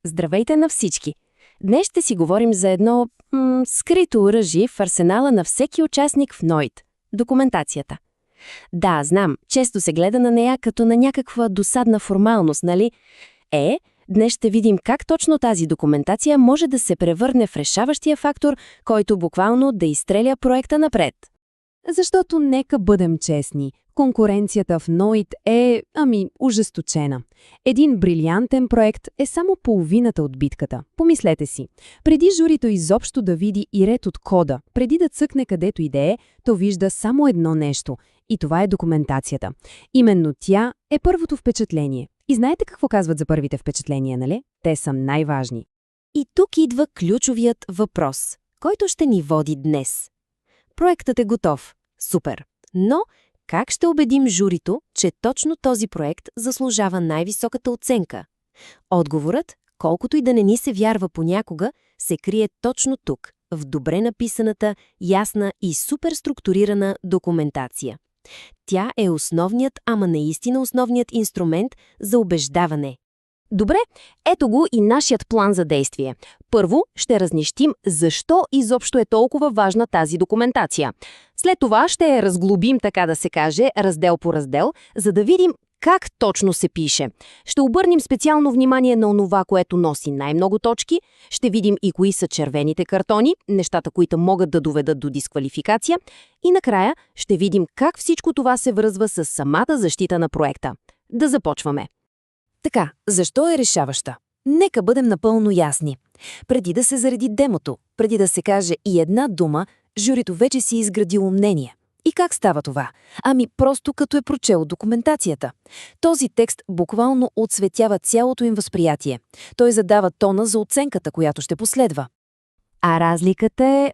Здравейте на всички! Днес ще си говорим за едно скрито оръжие в арсенала на всеки участник в НОИТ – документацията. Да, знам, често се гледа на нея като на някаква досадна формалност, нали? Днес ще видим как точно тази документация може да се превърне в решаващия фактор, който буквално да изстреля проекта напред. Защото нека бъдем честни, конкуренцията в НОИТ е, ожесточена. Един брилянтен проект е само половината от битката. Помислете си, преди журито изобщо да види и ред от кода, преди да цъкне където и да е, то вижда само едно нещо. И това е документацията. Именно тя е първото впечатление. И знаете какво казват за първите впечатления, нали? Те са най-важни. И тук идва ключовият въпрос, който ще ни води днес. Проектът е готов. Супер. Но как ще убедим журито, че точно този проект заслужава най-високата оценка? Отговорът, колкото и да не ни се вярва понякога, се крие точно тук, в добре написаната, ясна и супер структурирана документация. Тя е основният, ама наистина основният инструмент за убеждаване. Добре, ето го и нашият план за действие. Първо ще разнищим защо изобщо е толкова важна тази документация. След това ще я разглобим, така да се каже, раздел по раздел, за да видим как точно се пише. Ще обърнем специално внимание на онова, което носи най-много точки, ще видим и кои са червените картони, нещата, които могат да доведат до дисквалификация, и накрая ще видим как всичко това се връзва с самата защита на проекта. Да започваме. Така, защо е решаваща? Нека бъдем напълно ясни. Преди да се зареди демото, преди да се каже и една дума, журито вече си изградило мнение. И как става това? Просто като е прочел документацията. Този текст буквално отсветява цялото им възприятие. Той задава тона за оценката, която ще последва. А разликата е,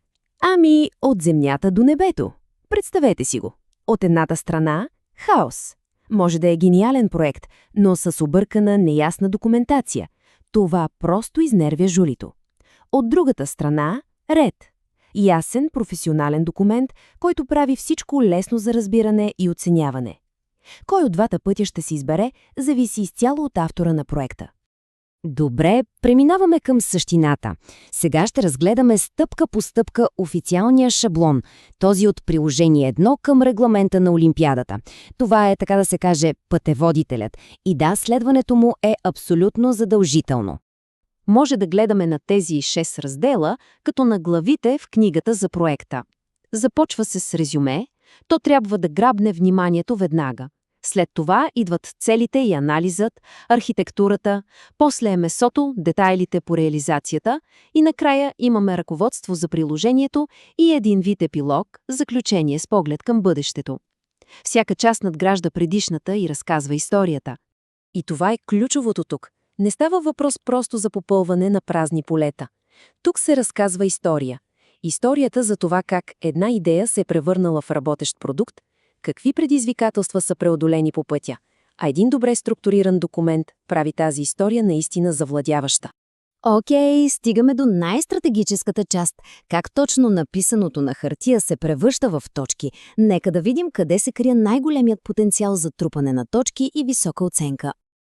от земята до небето. Представете си го. От едната страна – хаос. Може да е гениален проект, но с объркана, неясна документация. Това просто изнервя журито. От другата страна – ред. Ясен, професионален документ, който прави всичко лесно за разбиране и оценяване. Кой от двата пътя ще се избере, зависи изцяло от автора на проекта. Добре, преминаваме към същината. Сега ще разгледаме стъпка по стъпка официалния шаблон, този от приложение 1 към регламента на Олимпиадата. Това е, така да се каже, пътеводителят. И да, следването му е абсолютно задължително. Може да гледаме на тези 6 раздела, като на главите в книгата за проекта. Започва се с резюме, то трябва да грабне вниманието веднага. След това идват целите и анализът, архитектурата, после е месото, детайлите по реализацията и накрая имаме ръководство за приложението и един вид епилог, заключение с поглед към бъдещето. Всяка част надгражда предишната и разказва историята. И това е ключовото тук. Не става въпрос просто за попълване на празни полета. Тук се разказва история. Историята за това как една идея се е превърнала в работещ продукт, какви предизвикателства са преодолени по пътя, а един добре структуриран документ прави тази история наистина завладяваща. Окей, стигаме до най-стратегическата част. Как точно написаното на хартия се превръща в точки. Нека да видим къде се крие най-големият потенциал за трупане на точки и висока оценка.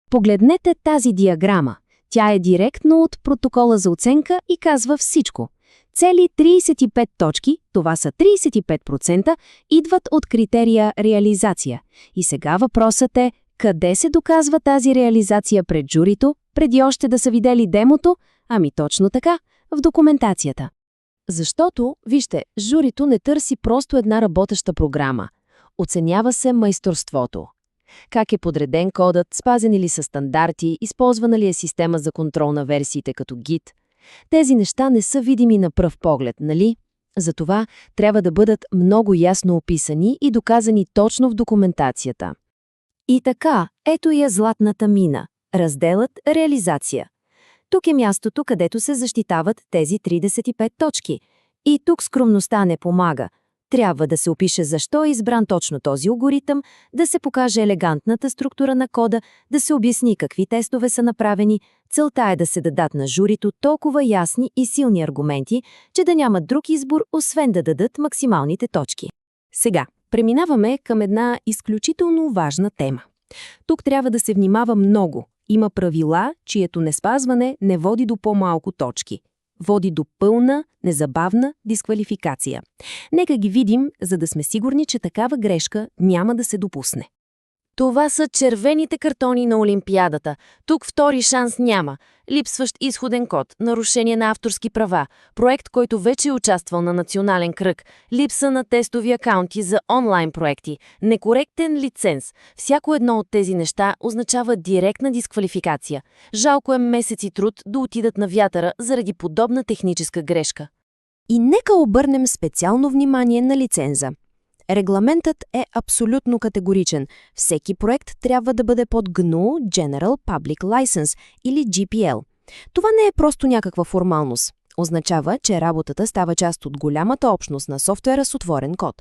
Погледнете тази диаграма. Тя е директно от протокола за оценка и казва всичко. Цели 35 точки, това са 35%, идват от критерия реализация. И сега въпросът е, къде се доказва тази реализация пред журито, преди още да са видели демото? Точно така, в документацията. Защото, вижте, журито не търси просто една работеща програма. Оценява се майсторството. Как е подреден кодът, спазени ли са стандарти, използвана ли е система за контрол на версиите като Git. Тези неща не са видими на пръв поглед, нали? Затова трябва да бъдат много ясно описани и доказани точно в документацията. И така, ето я златната мина. Разделът реализация. Тук е мястото, където се защитават тези 35 точки. И тук скромността не помага. Трябва да се опише защо е избран точно този алгоритъм, да се покаже елегантната структура на кода, да се обясни какви тестове са направени. Целта е да се дадат на журито толкова ясни и силни аргументи, че да нямат друг избор, освен да дадат максималните точки. Сега, преминаваме към една изключително важна тема. Тук трябва да се внимава много. Има правила, чието неспазване не води до по-малко точки. Води до пълна, незабавна дисквалификация. Нека ги видим, за да сме сигурни, че такава грешка няма да се допусне. Това са червените картони на Олимпиадата. Тук втори шанс няма. Липсващ изходен код, нарушение на авторски права, проект, който вече е участвал на национален кръг, липса на тестови акаунти за онлайн проекти, некоректен лиценз. Всяко едно от тези неща означава директна дисквалификация. Жалко е месеци труд да отидат на вятъра заради подобна техническа грешка. И нека обърнем специално внимание на лиценза. Регламентът е абсолютно категоричен. Всеки проект трябва да бъде под GNU General Public License или GPL. Това не е просто някаква формалност. Означава, че работата става част от голямата общност на софтуера с отворен код.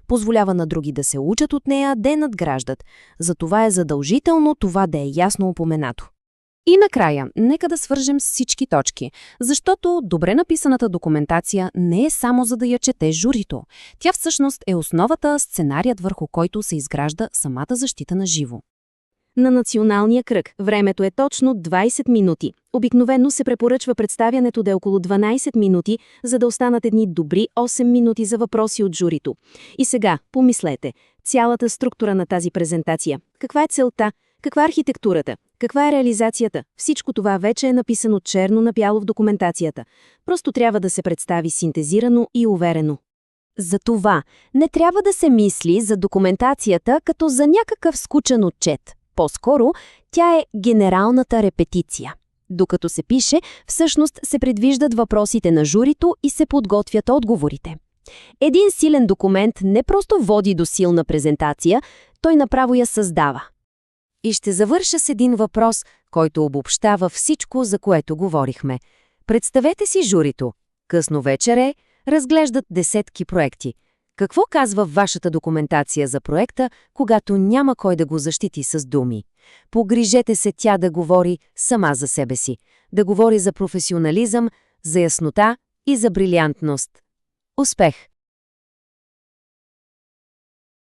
Позволява на други да се учат от нея, да я надграждат. Затова е задължително това да е ясно упоменато. И накрая, нека да свържем всички точки, защото добре написаната документация не е само за да я чете журито. Тя всъщност е основата, сценарият върху който се изгражда самата защита на живо. На националния кръг времето е точно 20 минути. Обикновено се препоръчва представянето да е около 12 минути, за да останат едни добри 8 минути за въпроси от журито. И сега, помислете, цялата структура на тази презентация. Каква е целта? Каква е архитектурата? Каква е реализацията? Всичко това вече е написано черно на бяло в документацията. Просто трябва да се представи синтезирано и уверено. Затова не трябва да се мисли за документацията като за някакъв скучен отчет. По-скоро тя е генералната репетиция. Докато се пише, всъщност се предвиждат въпросите на журито и се подготвят отговорите. Един силен документ не просто води до силна презентация, той направо я създава. И ще завърша с един въпрос, който обобщава всичко, за което говорихме. Представете си журито. Късно вечер е, разглеждат десетки проекти. Какво казва вашата документация за проекта, когато няма кой да го защити с думи? Погрижете се тя да говори сама за себе си, да говори за професионализъм, за яснота и за брилянтност. Успех!